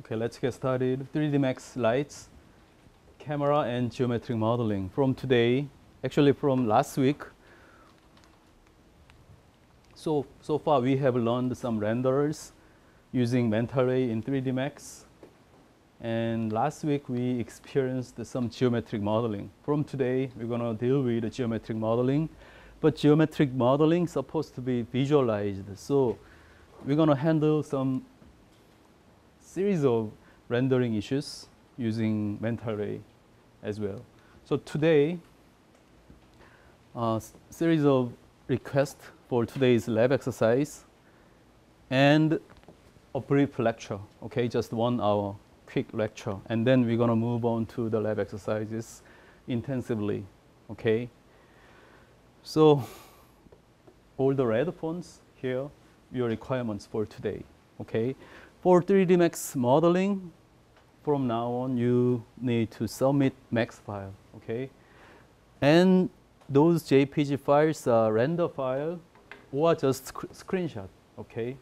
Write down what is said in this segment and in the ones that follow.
Okay, let's get started. 3D Max lights, camera, and geometric modeling. From today, actually from last week, so far we have learned some renderers using mental ray in 3D Max. And last week we experienced some geometric modeling. From today, we're going to deal with the geometric modeling. But geometric modeling is supposed to be visualized. So we're going to handle some series of rendering issues using mental ray as well. So today, series of requests for today's lab exercise and a brief lecture, okay, just 1 hour quick lecture. And then we're going to move on to the lab exercises intensively, okay? So all the red fonts here, your requirements for today, okay? For 3D Max modeling, from now on, you need to submit Max file, okay? And those JPG files are render file or just screenshot, okay?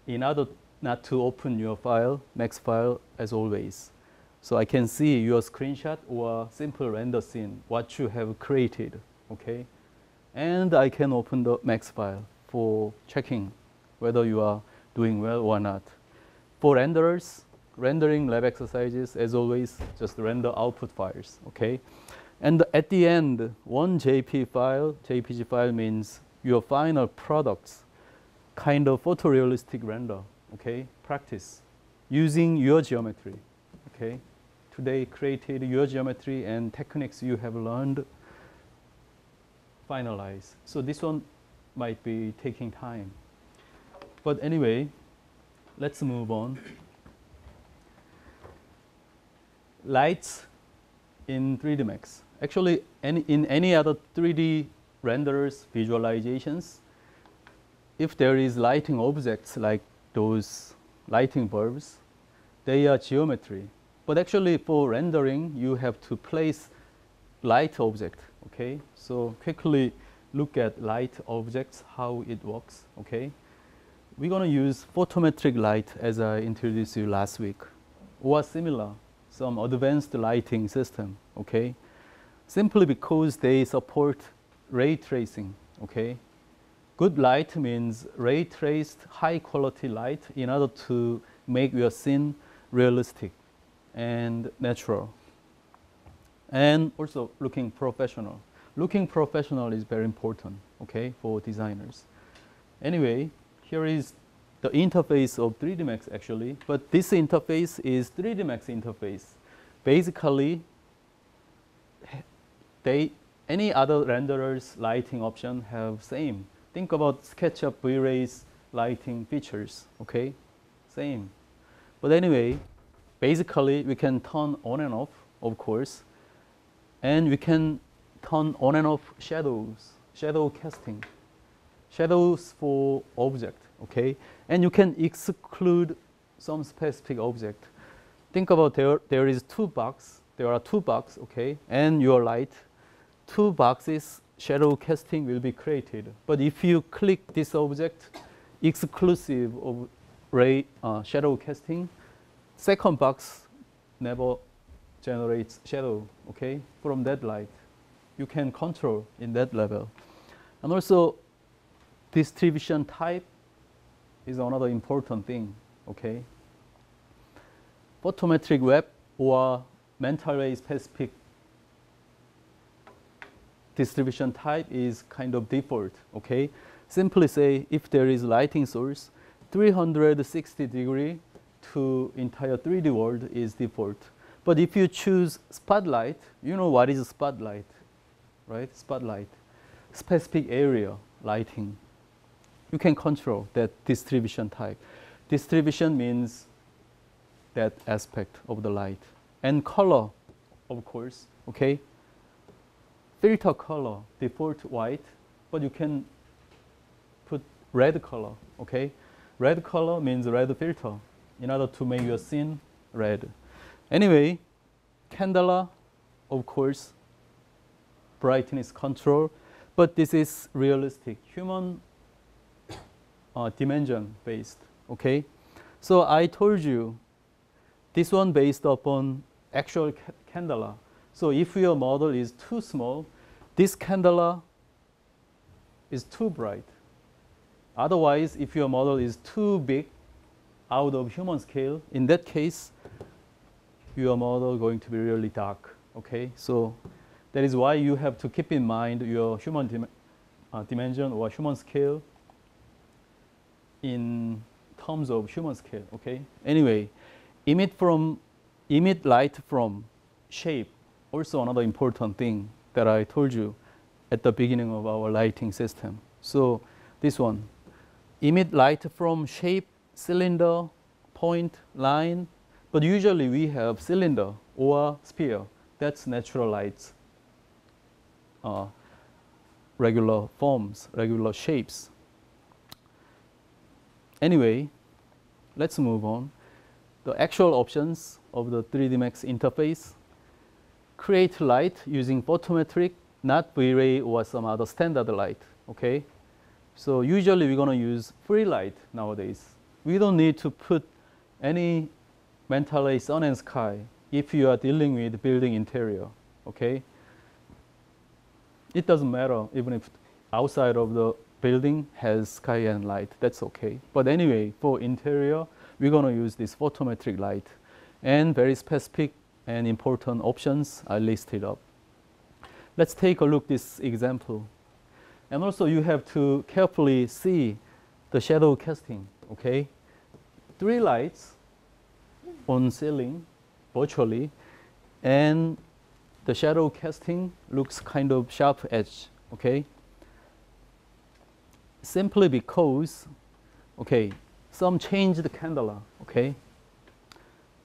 In order not to open your file, Max file, as always. So I can see your screenshot or simple render scene, what you have created, okay? And I can open the Max file for checking whether you are doing well or not. For renderers, rendering lab exercises, as always, just render output files, okay? And at the end, one JPG file means your final products, kind of photorealistic render, okay? Practice using your geometry, okay? Today created your geometry and techniques you have learned, finalize. So this one might be taking time. But anyway, let's move on. Lights in 3D Max. Actually, in any other 3D renderers visualizations, if there is lighting objects like those lighting bulbs, they are geometry. But actually for rendering, you have to place light object, okay? So quickly look at light objects, how it works, okay? We're going to use photometric light as I introduced you last week, or similar, some advanced lighting system, okay? Simply because they support ray tracing, okay? Good light means ray traced high quality light in order to make your scene realistic and natural. And also looking professional. Looking professional is very important, okay, for designers. Anyway, here is the interface of 3D Max actually, but this interface is 3D Max interface. Basically, any other renderers lighting option have same. Think about SketchUp V-Ray's lighting features, okay? Same. But anyway, basically we can turn on and off, of course, and we can turn on and off shadows, shadow casting, shadows for object, okay? And you can exclude some specific object. Think about there are two boxes, okay? And your light, 2 boxes, shadow casting will be created. But if you click this object, exclusive of ray shadow casting, second box never generates shadow, okay, from that light. You can control in that level. And also, distribution type is another important thing, okay? Photometric web or mental ray specific distribution type is kind of default, okay? Simply say if there is lighting source, 360 degree to entire 3D world is default. But if you choose spotlight, you know what is a spotlight, right? Spotlight, specific area lighting. You can control that distribution type. Distribution means that aspect of the light. And color, of course, okay? Filter color, default white, but you can put red color, okay? Red color means red filter in order to make your scene red. Anyway, candela, of course, brightness control, but this is realistic, human dimension based, okay? So I told you This one based upon actual candela. So if your model is too small, this candela is too bright. Otherwise, if your model is too big, out of human scale, in that case, your model is going to be really dark. Okay, so that is why you have to keep in mind your human dimension or human scale in terms of human scale. Okay. Anyway, emit light from shape. Also another important thing that I told you at the beginning of our lighting system. So this one, emit light from shape, cylinder, point, line. But usually we have cylinder or sphere. That's natural lights, regular forms, regular shapes. Anyway, let's move on. The actual options of the 3D Max interface: create light using photometric, not V-ray or some other standard light. Okay, so usually we're going to use free light nowadays. We don't need to put any mental sun and sky if you are dealing with building interior. Okay, it doesn't matter even if outside of the building has sky and light. That's okay. But anyway, for interior, we're going to use this photometric light, and very specific and important options are listed up. Let's take a look at this example. And also you have to carefully see the shadow casting. Okay, 3 lights on ceiling virtually, and the shadow casting looks kind of sharp edge. Okay, simply because, okay, some changed the candela. Okay,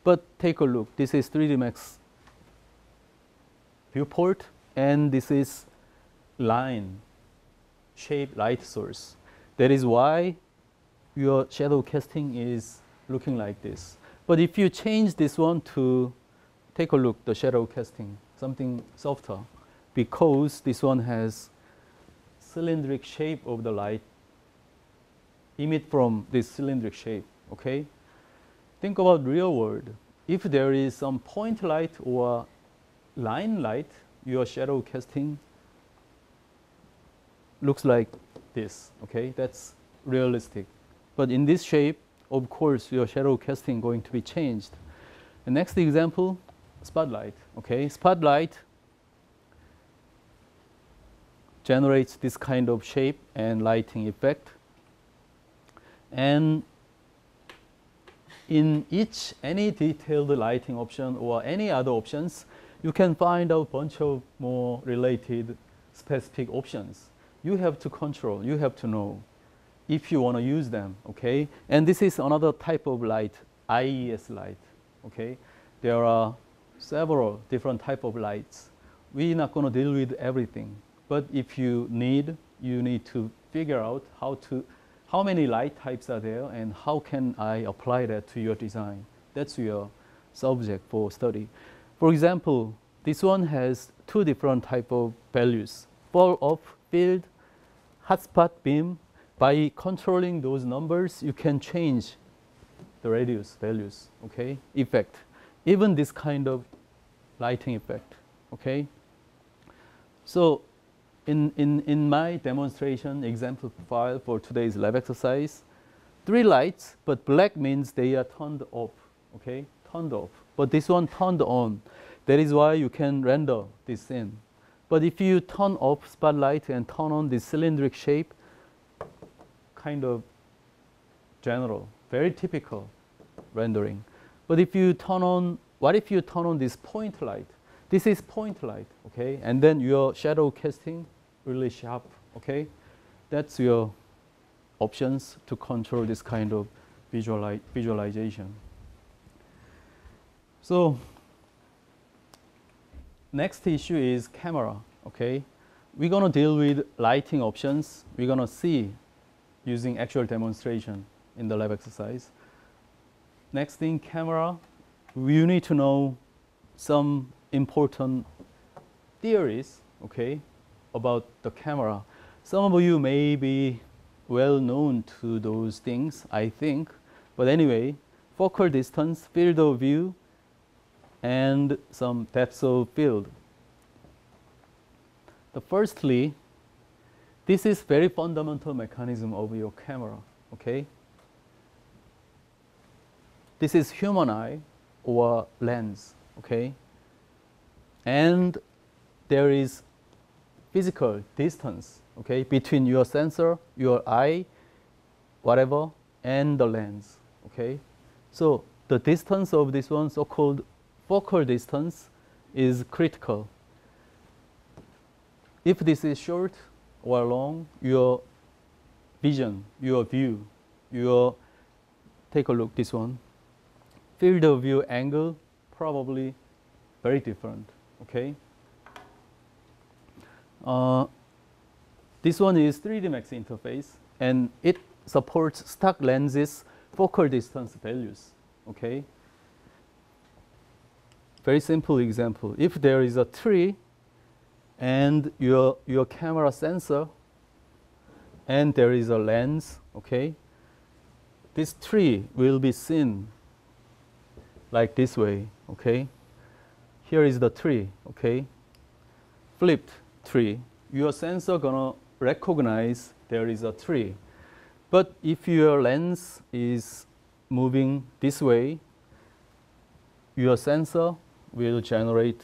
but take a look. This is 3D Max viewport, and this is line, shape, light source. That is why your shadow casting is looking like this. But if you change this one to, take a look, the shadow casting, something softer, because this one has cylindric shape of the light, emit from this cylindric shape. Okay, think about real world. If there is some point light or line light, your shadow casting looks like this. Okay, that's realistic. But in this shape, of course, your shadow casting going to be changed. The next example, spotlight. Okay, spotlight generates this kind of shape and lighting effect. And in any detailed lighting option or any other options, you can find a bunch of more related specific options. You have to control, you have to know if you want to use them. Okay, and this is another type of light, IES light. Okay, there are several different type of lights. We're not going to deal with everything, but if you need to figure out how many light types are there and how can I apply that to your design. That's your subject for study. For example, this one has 2 different type of values: fall off field, hotspot beam. By controlling those numbers, you can change the radius values. Okay, effect, even this kind of lighting effect. Okay, so in my demonstration example file for today's lab exercise, 3 lights, but black means they are turned off. Okay, turned off. But this one turned on. That is why you can render this in. But if you turn off spotlight and turn on this cylindric shape, kind of general, very typical rendering. But if you turn on, what if you turn on this point light? This is point light. Okay, and then your shadow casting really sharp. Okay, that's your options to control this kind of visualization. So next issue is camera. Okay, we're going to deal with lighting options. We're going to see using actual demonstration in the lab exercise. Next thing, camera. You need to know some important theories, okay, about the camera. Some of you may be well known to those things, I think. But anyway, focal distance, field of view, and some depth of field. Firstly, this is very fundamental mechanism of your camera, okay? This is human eye or lens, okay? And there is physical distance, okay, between your sensor, your eye, whatever, and the lens, okay? So the distance of this one, so-called focal distance, is critical. If this is short or long, your vision, your view, take a look, this one, field of view angle, probably very different, okay? This one is 3D Max interface, and it supports stock lenses focal distance values, okay? Very simple example. If there is a tree and your camera sensor and there is a lens, okay? This tree will be seen like this way, okay? Here is the tree, okay? Flipped tree. Your sensor gonna recognize there is a tree. But if your lens is moving this way, your sensor will generate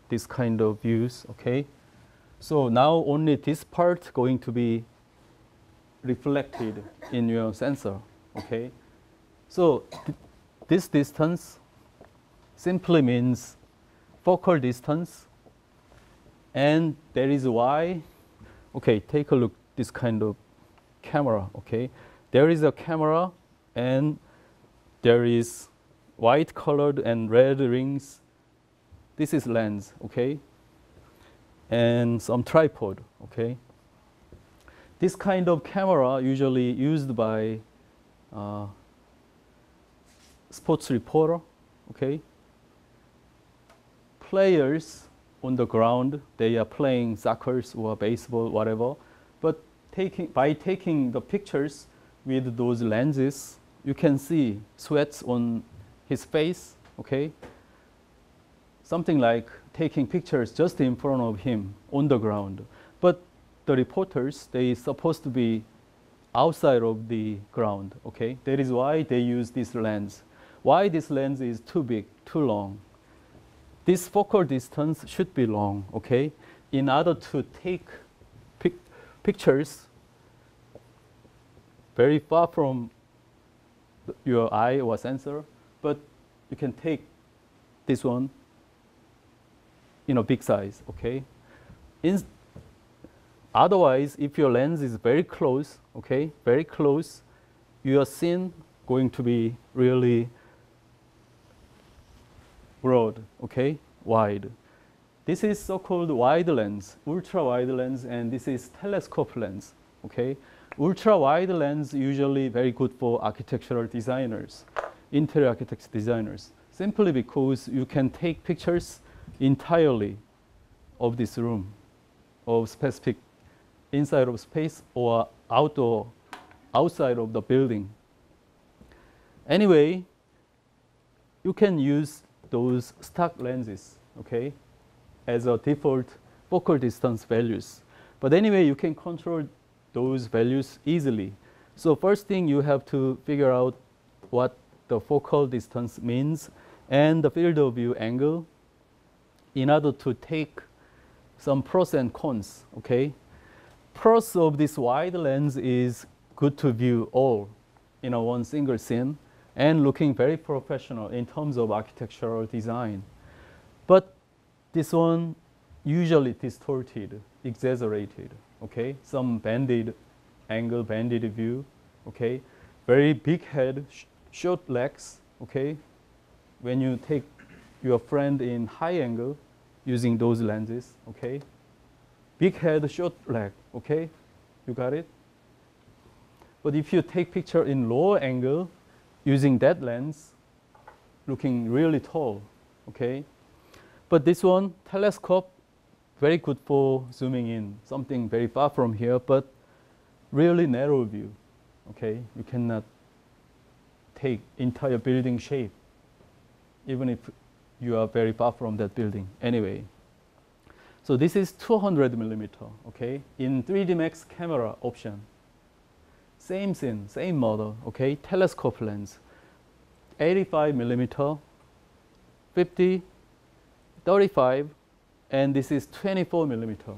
this kind of views, okay? So now only this part going to be reflected in your sensor, okay? So this distance simply means focal distance, and that is why, okay, take a look, this kind of camera, okay? There is a camera and there is white colored and red rings. This is lens, okay? And some tripod, okay? This kind of camera usually used by sports reporter, okay? Players on the ground, they are playing soccer or baseball, whatever. But by taking the pictures with those lenses, you can see sweats on his face, okay? Something like taking pictures just in front of him on the ground. But the reporters, they supposed to be outside of the ground, okay? That is why they use this lens. Why this lens is too big, too long? This focal distance should be long, okay? In order to take pictures very far from your eye or sensor, but you can take this one in a big size, okay? Otherwise, if your lens is very close, okay, very close, your scene going to be really broad, okay, wide. This is so-called wide lens, ultra-wide lens, and this is telescope lens, okay? Ultra-wide lens usually very good for architectural designers, interior architects designers, simply because you can take pictures entirely of this room, of specific inside of space or outside of the building. Anyway, you can use those stock lenses, okay, as a default focal distance values. But anyway, you can control those values easily. So first thing, you have to figure out what the focal distance means and the field of view angle in order to take some pros and cons, okay? Pros of this wide lens is good to view all in a one single scene and looking very professional in terms of architectural design. But this one usually distorted, exaggerated, okay? Some banded angle, banded view, okay? Very big head, short legs, okay? When you take your friend in high angle using those lenses, okay? Big head, short leg, okay? You got it? But if you take picture in low angle using that lens, looking really tall, okay? But this one, telescope, very good for zooming in, something very far from here, but really narrow view, okay? You cannot take entire building shape, even if you are very far from that building. Anyway, so this is 200 millimeter, okay? In 3D Max camera option, same scene, same model, okay? Telescope lens, 85 millimeter, 50, 35, and this is 24 millimeter.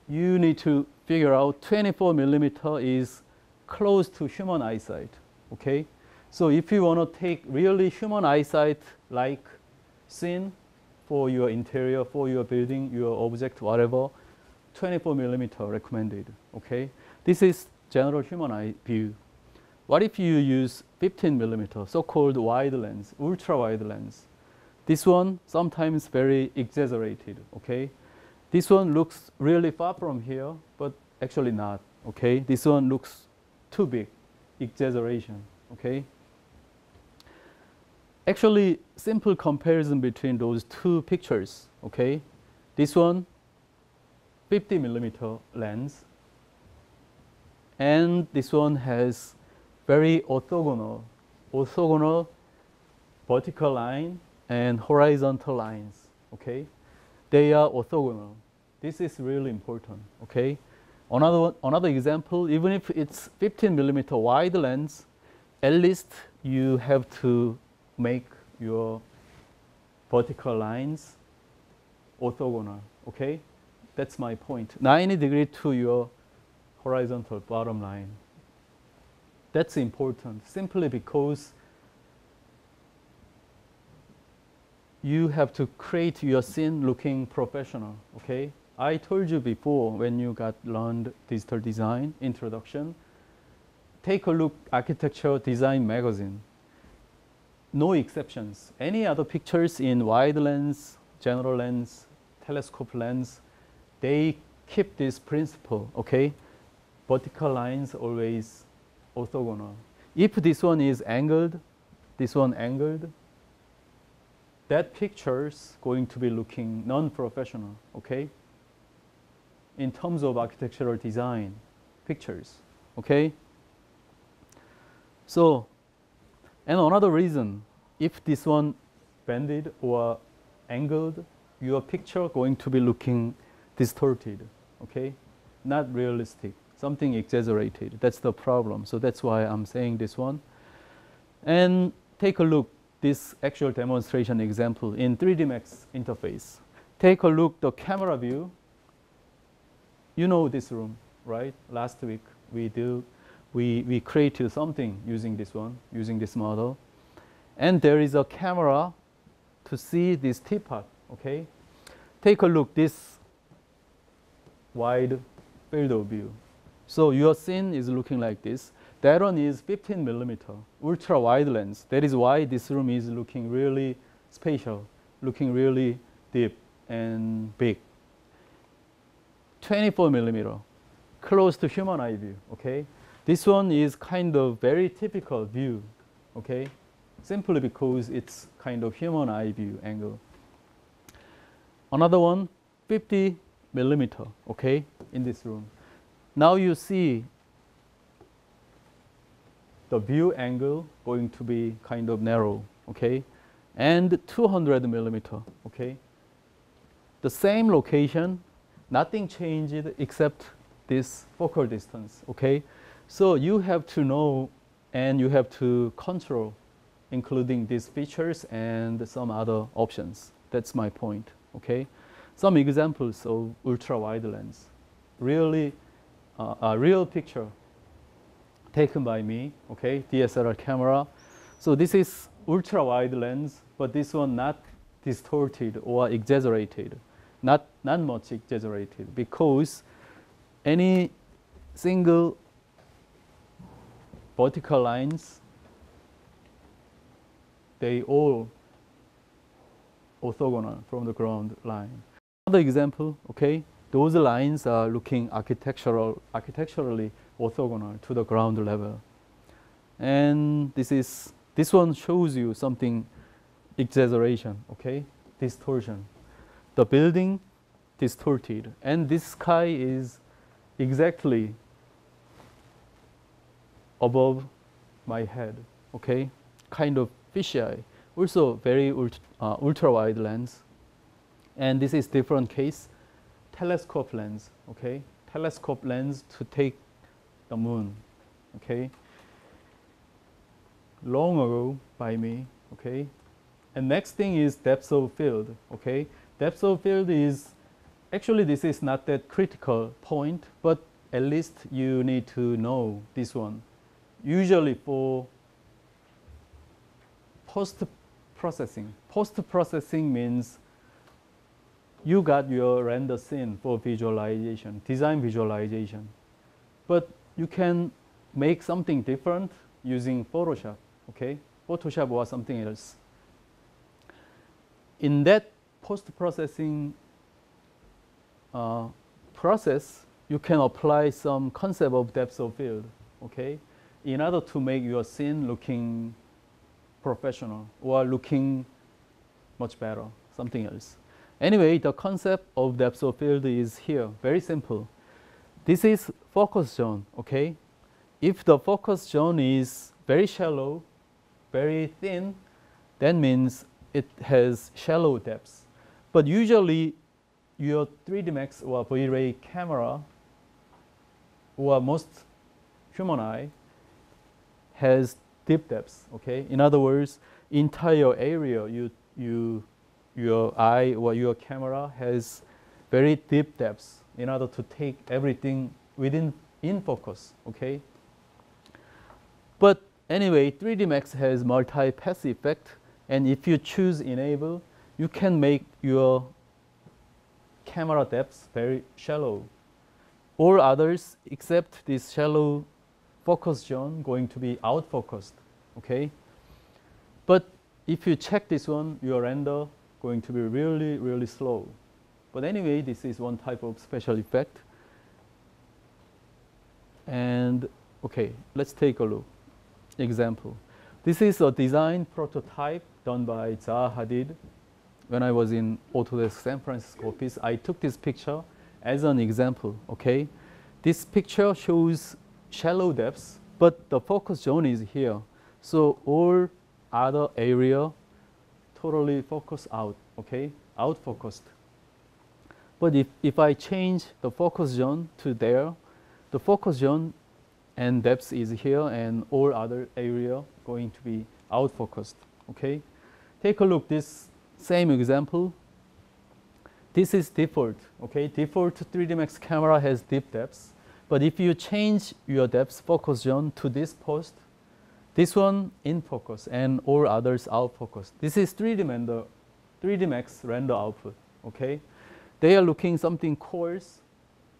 You need to figure out 24 millimeter is close to human eyesight, okay? So if you want to take really human eyesight like scene for your interior, for your building, your object, whatever, 24 millimeter recommended, okay? This is general human eye view. What if you use 15 millimeter, so-called wide lens, ultra wide lens? This one sometimes very exaggerated, okay? This one looks really far from here, but actually not, okay? This one looks too big, exaggeration, okay? Actually, simple comparison between those two pictures, okay? This one, 50 millimeter lens, and this one has very orthogonal vertical line and horizontal lines, okay? They are orthogonal. This is really important, okay? Another example, even if it's 15 millimeter wide lens, at least you have to make your vertical lines orthogonal, okay? That's my point. 90 degrees to your horizontal bottom line. That's important simply because you have to create your scene looking professional, okay? I told you before when you learned digital design introduction, take a look architecture design magazine. No exceptions. Any other pictures in wide lens, general lens, telescope lens, they keep this principle, okay? Vertical lines always orthogonal. If this one is angled, this one angled, that picture's going to be looking non-professional, okay? In terms of architectural design, pictures, okay? So, and another reason, if this one bended or angled, your picture going to be looking distorted, okay? Not realistic, something exaggerated. That's the problem. So that's why I'm saying this one. And take a look, this actual demonstration example in 3D Max interface. Take a look the camera view. You know this room, right? Last week we created something using this one, using this model. And there is a camera to see this teapot, okay? Take a look, this wide field of view. So your scene is looking like this. That one is 15 millimeter, ultra wide lens. That is why this room is looking really spatial, looking really deep and big. 24 millimeter, close to human eye view, okay? This one is kind of very typical view, okay? Simply because it's kind of human eye view angle. Another one, 50 millimeter, okay, in this room. Now you see the view angle going to be kind of narrow, okay? And 200 millimeter, okay? The same location, nothing changed except this focal distance, okay? So you have to know and you have to control, including these features and some other options. That's my point, okay? Some examples of ultra wide lens. Really, a real picture taken by me, okay, DSLR camera. So this is ultra wide lens, but this one not distorted or exaggerated, not much exaggerated, because any single vertical lines, they all orthogonal from the ground line. Another example, okay, those lines are looking architecturally orthogonal to the ground level. And this one shows you something exaggeration, okay, distortion. The building distorted, and this sky is exactly above my head, okay? kind of fisheye, also very ultra wide lens. And this is different case, telescope lens, okay? Telescope lens to take the moon, okay? Long ago by me, okay? And next thing is depth of field, okay? Depth of field is, actually this is not that critical point, but at least you need to know this one. Usually for post-processing. Post-processing means you got your render scene for visualization, design visualization. But you can make something different using Photoshop, okay? Photoshop or something else. In that post-processing process, you can apply some concept of depth of field, okay? In order to make your scene looking professional or looking much better, something else. Anyway, the concept of depth of field is here, very simple. This is focus zone, okay? If the focus zone is very shallow, very thin, that means it has shallow depths. But usually, your 3D Max or V-Ray camera, or most human eye, has deep depths, okay? In other words, entire area, your eye or your camera has very deep depths in order to take everything in focus, okay? But anyway, 3D Max has multi-pass effect, and if you choose enable, you can make your camera depths very shallow. All others except this shallow focus zone going to be out focused, okay? But if you check this one, your render going to be really, really slow. But anyway, this is one type of special effect. And okay, let's take a look. Example. This is a design prototype done by Zaha Hadid. When I was in Autodesk San Francisco office, I took this picture as an example, okay? This picture shows shallow depths, but the focus zone is here. So all other area totally focus out, okay? Out focused. But if I change the focus zone to there, the focus zone and depth is here, and all other area going to be out focused, okay? Take a look, this same example. This is default, okay? Default 3D Max camera has deep depths. But if you change your depth focus zone to this post, this one in focus and all others out focus. This is 3D Max render output, okay? They are looking something coarse,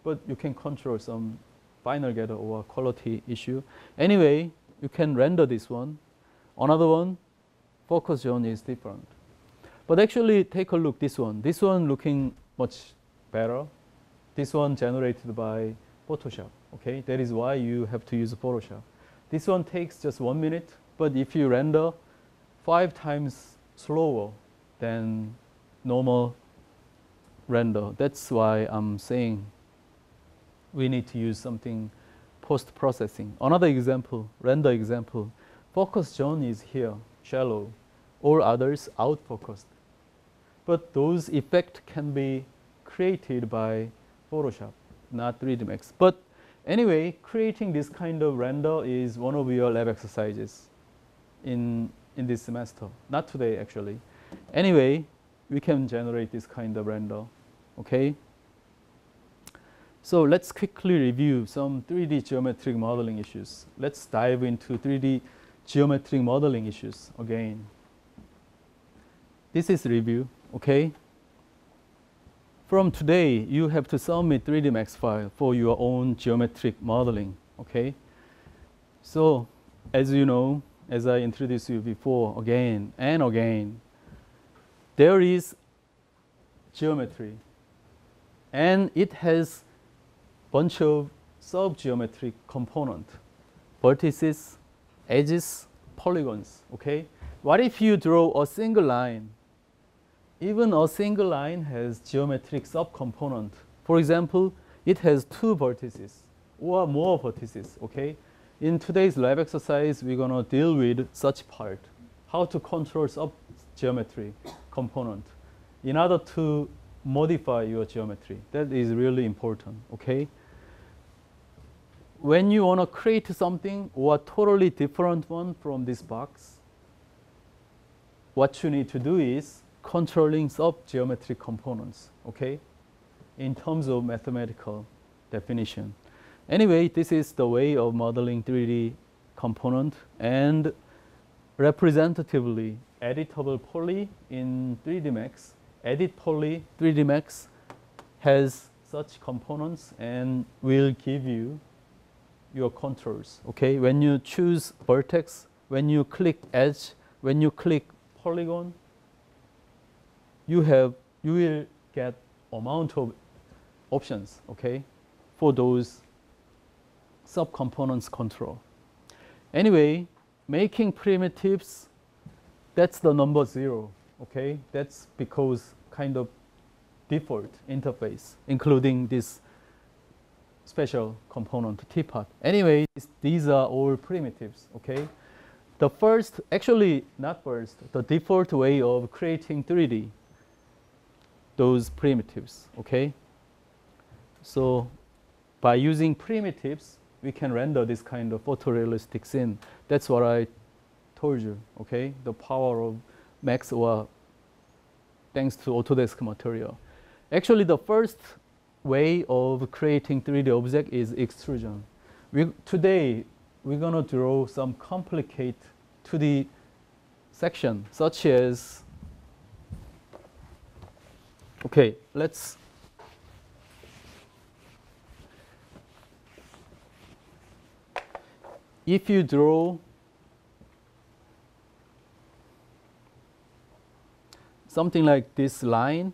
but you can control some final gather or quality issue. Anyway, you can render this one. Another one, focus zone is different. But actually, take a look this one. This one looking much better. This one generated by Photoshop, okay? That is why you have to use Photoshop. This one takes just 1 minute, but if you render 5 times slower than normal render, that's why I'm saying we need to use something post-processing. Another example, render example, focus zone is here, shallow, all others out-focused. But those effects can be created by Photoshop, not 3D Max. But anyway, creating this kind of render is one of your lab exercises in this semester. Not today, actually. Anyway, we can generate this kind of render, okay? So let's quickly review some 3D geometric modeling issues. Let's dive into 3D geometric modeling issues again. This is review, okay? From today, you have to submit 3D Max file for your own geometric modeling, okay? So, as you know, as I introduced you before, again and again, there is geometry, and it has bunch of sub-geometric component, vertices, edges, polygons, okay? What if you draw a single line? Even a single line has geometric subcomponent. For example, it has 2 vertices or more vertices, okay? In today's lab exercise, we're gonna deal with such part, how to control sub-geometry component in order to modify your geometry. That is really important, okay? When you want to create something or a totally different one from this box, what you need to do is controlling sub-geometry components, okay? In terms of mathematical definition. Anyway, this is the way of modeling 3D component, and representatively editable poly in 3D Max. Edit poly 3D Max has such components and will give you your contours, okay? When you choose vertex, when you click edge, when you click polygon, you will get amount of options, okay, for those subcomponents control. Anyway, making primitives, that's the number 0, okay? That's because kind of default interface, including this special component teapot. Anyway, these are all primitives, okay? The first, actually not first, the default way of creating 3D, those primitives, okay? So by using primitives, we can render this kind of photorealistic scene. That's what I told you, okay? The power of Max, or thanks to Autodesk material. Actually, the first way of creating 3D object is extrusion. Today, we're gonna draw some complicated 2D section, such as, okay, let's, if you draw something like this line,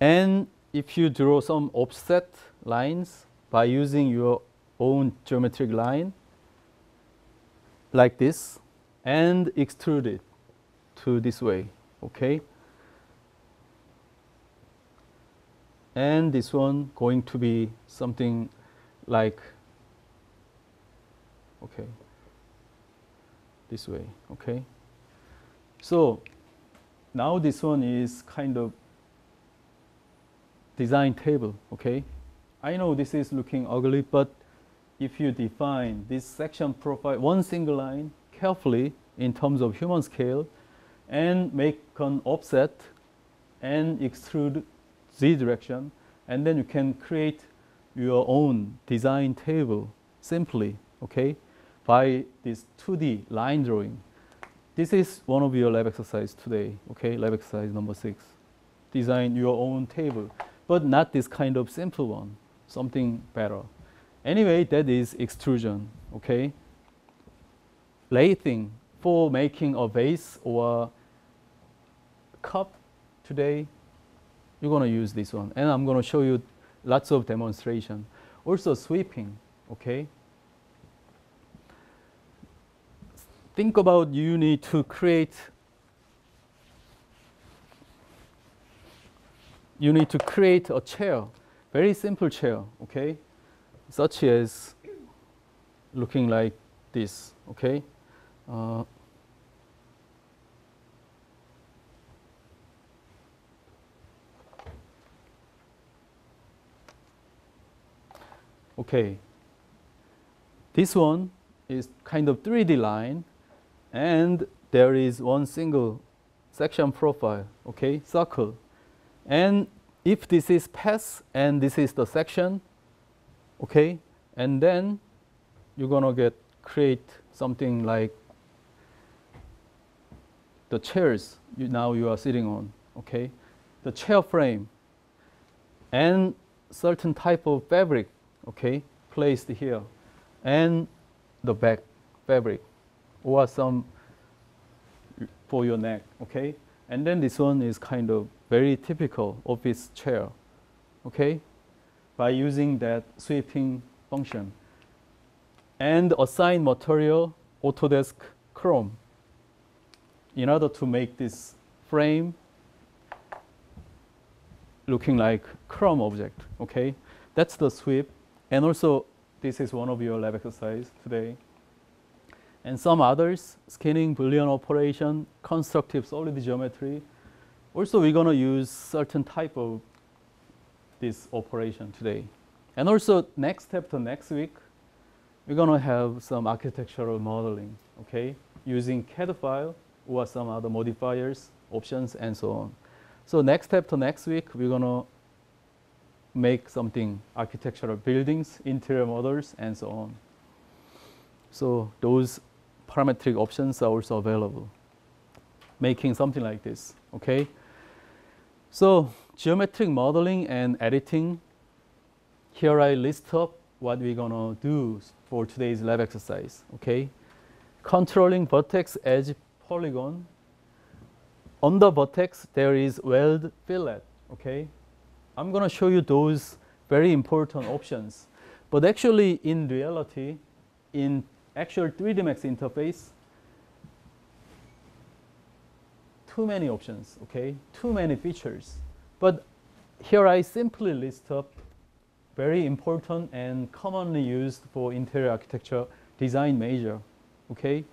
and if you draw some offset lines by using your own geometric line, like this, and extrude it to this way, okay? And this one going to be something like, okay, this way, okay? So now this one is kind of design table, okay? I know this is looking ugly, but if you define this section profile, one single line carefully in terms of human scale, and make an offset and extrude Z direction, and then you can create your own design table simply, okay, by this 2D line drawing. This is one of your lab exercise today, okay, lab exercise number 6. Design your own table, but not this kind of simple one, something better. Anyway, that is extrusion, okay? Lathing, for making a vase or cup today, you're going to use this one. And I'm going to show you lots of demonstration. Also sweeping, okay? Think about you need to create a chair, very simple chair, okay? Such as looking like this, okay? Okay, this one is kind of 3D line, and there is one single section profile, okay, circle. And if this is pass and this is the section, okay, and then you're gonna create something like the chairs now you are sitting on, okay, the chair frame and certain type of fabric, okay, placed here, and the back fabric or some for your neck, okay, and then this one is kind of very typical office chair, okay, by using that sweeping function. And assign material Autodesk Chrome in order to make this frame looking like Chrome object, okay? That's the sweep. And also, this is one of your lab exercise today. and some others, scanning, Boolean operation, constructive solid geometry. Also, we're going to use certain type of this operation today. And also, next step to next week, we're going to have some architectural modeling, okay, using CAD file or some other modifiers, options, and so on. So next step to next week, we're going to make something architectural buildings, interior models, and so on. So those parametric options are also available, making something like this, okay? So geometric modeling and editing, here I list up what we're gonna do for today's lab exercise, okay? Controlling vertex, edge, polygon. On the vertex, there is weld fillet, okay? I'm gonna show you those very important options. But actually, in reality, in actual 3D Max interface, too many options, okay? Too many features. But here I simply list up very important and commonly used for interior architecture design measure, okay?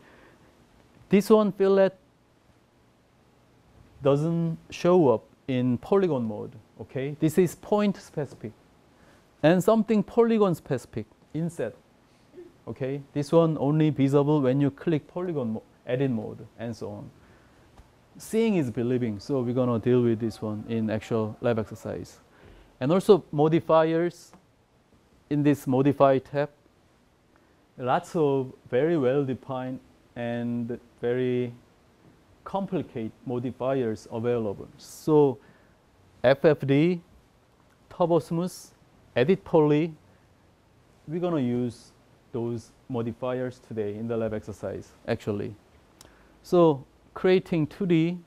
This one, fillet, doesn't show up in polygon mode, okay? This is point specific. And something polygon specific, inset, okay? This one only visible when you click polygon edit mode and so on. Seeing is believing, so we're gonna deal with this one in actual lab exercise. And also modifiers in this modify tab, lots of very well-defined and very complicated modifiers available. So FFD, Turbo Smooth, Edit Poly, we're gonna use those modifiers today in the lab exercise, actually. So creating 2D,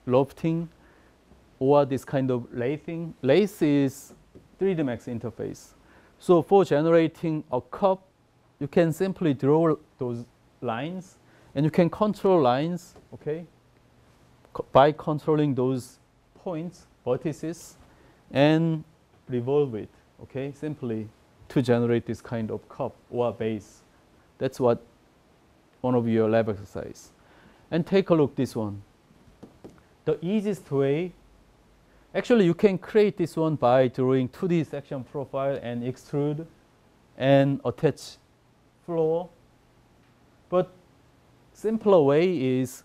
lofting, or this kind of lathing. Lathe is 3D Max interface. So for generating a curve, you can simply draw those lines, and you can control lines, okay, by controlling those points, vertices, and revolve it, okay, simply to generate this kind of curve or base. That's what one of your lab exercise. And take a look this one. The easiest way, actually you can create this one by drawing 2D section profile and extrude and attach floor. But simpler way is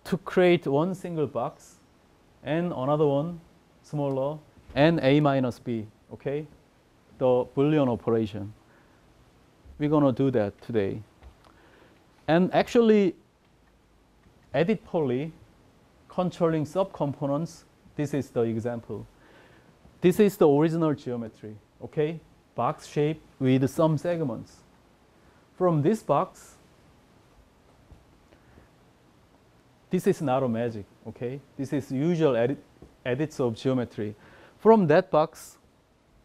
to create one single box and another one smaller and A minus B, okay? The Boolean operation. We're gonna do that today. And actually, edit poly, controlling subcomponents, this is the example. This is the original geometry, okay? Box shape with some segments. From this box, this is not a magic, okay? This is usual edits of geometry. From that box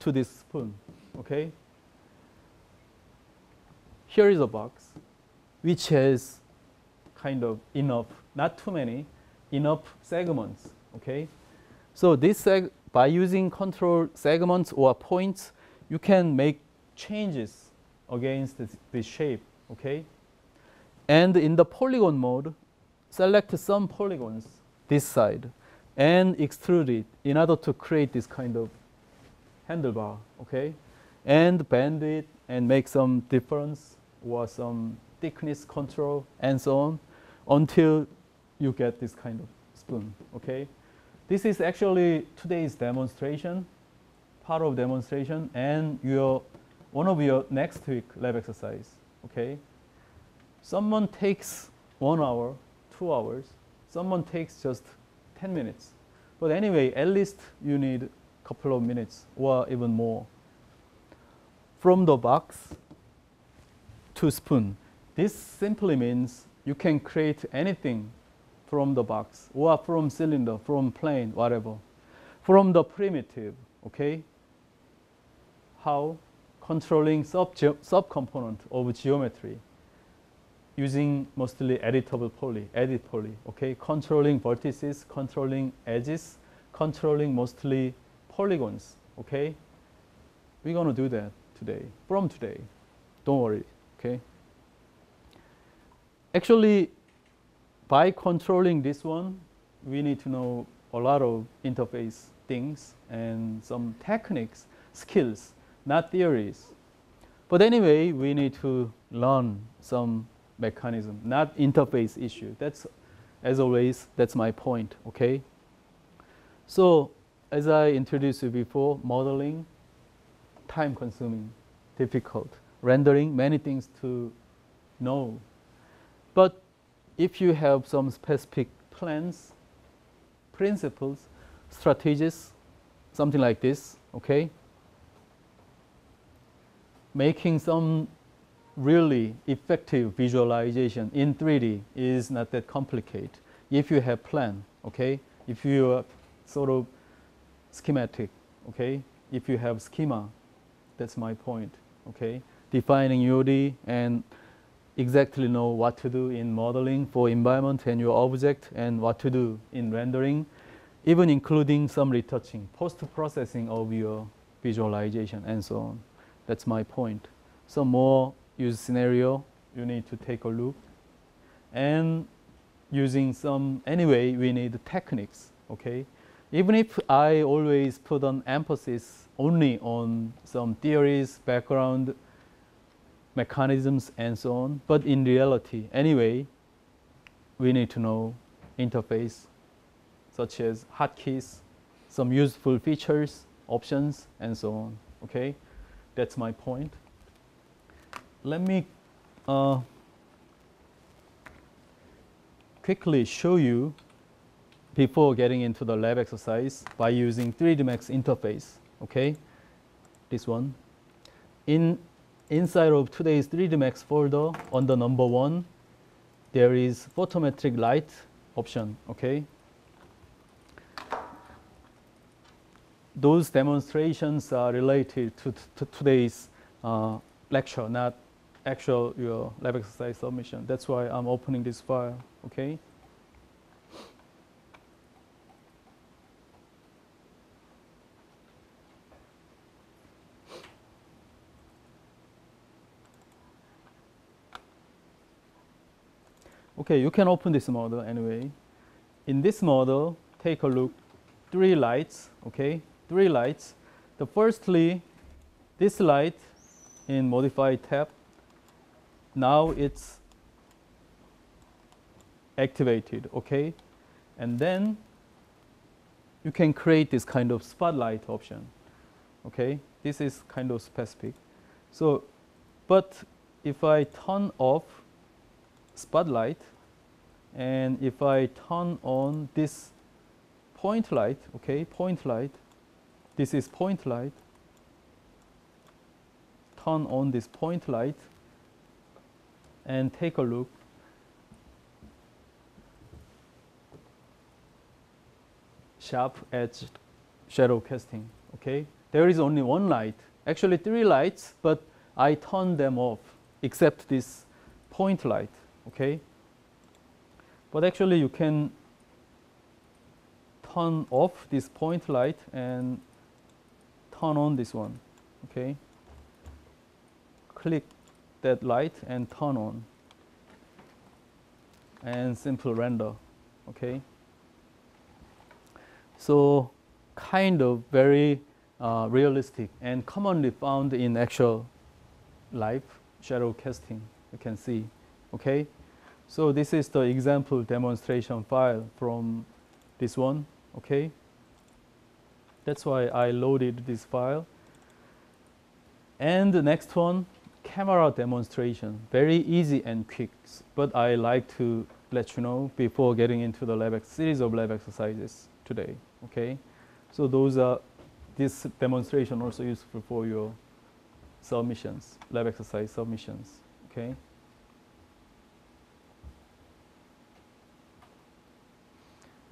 to this spoon, okay? Here is a box which has kind of enough, not too many, enough segments, okay? So this by using control segments or points, you can make changes against this shape, okay? And in the polygon mode, select some polygons this side and extrude it in order to create this kind of handlebar, okay? And bend it and make some difference or some thickness control and so on until you get this kind of spoon, okay? This is actually today's demonstration, part of demonstration, and one of your next week lab exercise, okay? Someone takes 1 hour, 2 hours, someone takes just 10 minutes. But anyway, at least you need a couple of minutes or even more. From the box to spoon. This simply means you can create anything from the box or from cylinder, from plane, whatever. From the primitive, okay? How? Controlling subcomponent of geometry using mostly editable poly, edit poly, okay? Controlling vertices, controlling edges, controlling mostly polygons, okay? We're gonna do that today, from today. Don't worry, okay? Actually, by controlling this one, we need to know a lot of interface things and some techniques, skills, not theories. But anyway, we need to learn some mechanism, not interface issue. That's, as always, that's my point, okay? So, as I introduced you before, modeling, time-consuming, difficult. Rendering, many things to know. But if you have some specific plans, principles, strategies, something like this, okay? Making some really effective visualization in 3D is not that complicated. If you have plan, okay? If you are sort of schematic, okay? If you have schema, that's my point, okay? Defining UD and exactly know what to do in modeling for environment and your object and what to do in rendering, even including some retouching, post-processing of your visualization and so on. That's my point. Some more use scenario, you need to take a look. And using some, anyway, we need techniques, okay? Even if I always put an emphasis only on some theories, background, mechanisms, and so on, but in reality, anyway, we need to know interface, such as hotkeys, some useful features, options, and so on, okay? That's my point. Let me quickly show you before getting into the lab exercise by using 3D Max interface, okay? This one. Inside of today's 3D Max folder, on the number 1, there is photometric light option, okay? Those demonstrations are related to today's lecture, not actual your lab exercise submission. That's why I'm opening this file, okay? Okay, you can open this model anyway. In this model, take a look, 3 lights, okay? 3 lights. The firstly, this light in modify tab, now it's activated, okay? And then you can create this kind of spotlight option, okay? This is kind of specific. So, but if I turn off spotlight, and if I turn on this point light, okay, point light, this is point light, turn on this point light, and take a look. Sharp edge shadow casting, okay? There is only 1 light, actually 3 lights, but I turn them off, except this point light, okay? But actually you can turn off this point light and turn on this one, okay? Click that light and turn on. And simple render, okay? So kind of very realistic and commonly found in actual life shadow casting, you can see, okay? So this is the example demonstration file from this one, okay? That's why I loaded this file. And the next one, camera demonstration. Very easy and quick, but I like to let you know before getting into the series of lab exercises today, okay? So those are, this demonstration also useful for your submissions, lab exercise submissions, okay?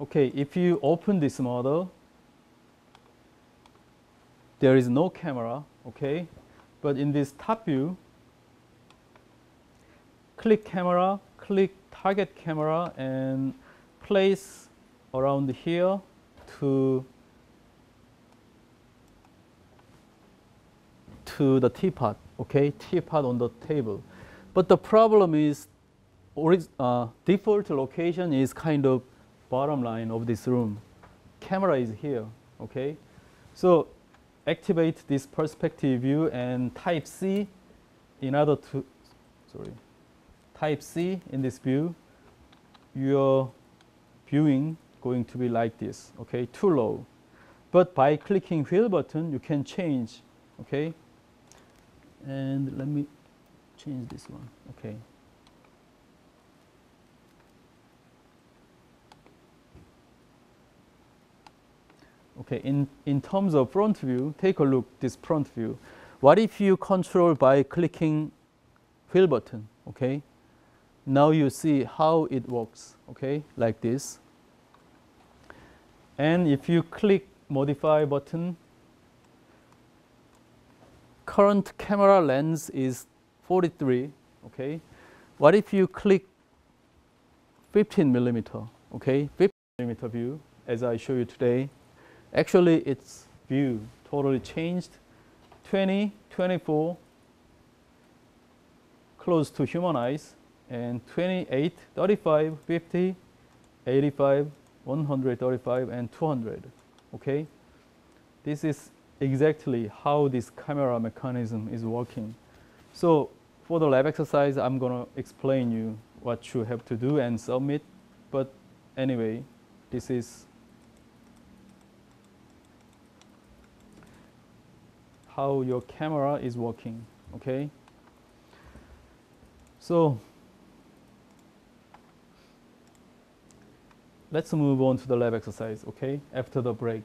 Okay, if you open this model, there is no camera, okay? But in this top view, click camera, click target camera, and place around here to the teapot, okay? Teapot on the table. But the problem is default location is kind of bottom line of this room. Camera is here, okay? So activate this perspective view and type C in order to, type C in this view. Your viewing going to be like this, okay? Too low. But by clicking wheel button, you can change, okay? And let me change this one, okay? Okay, in terms of front view, take a look this front view. What if you control by clicking wheel button, okay? Now you see how it works, okay, like this. And if you click modify button, current camera lens is 43, okay? What if you click 15 millimeter, okay? 15 millimeter view, as I show you today. Actually, its view totally changed. 20, 24, close to human eyes, and 28, 35, 50, 85, 135, and 200, okay? This is exactly how this camera mechanism is working. So for the lab exercise, I'm gonna explain you what you have to do and submit. But anyway, this is how your camera is working, okay? So let's move on to the lab exercise, okay? After the break.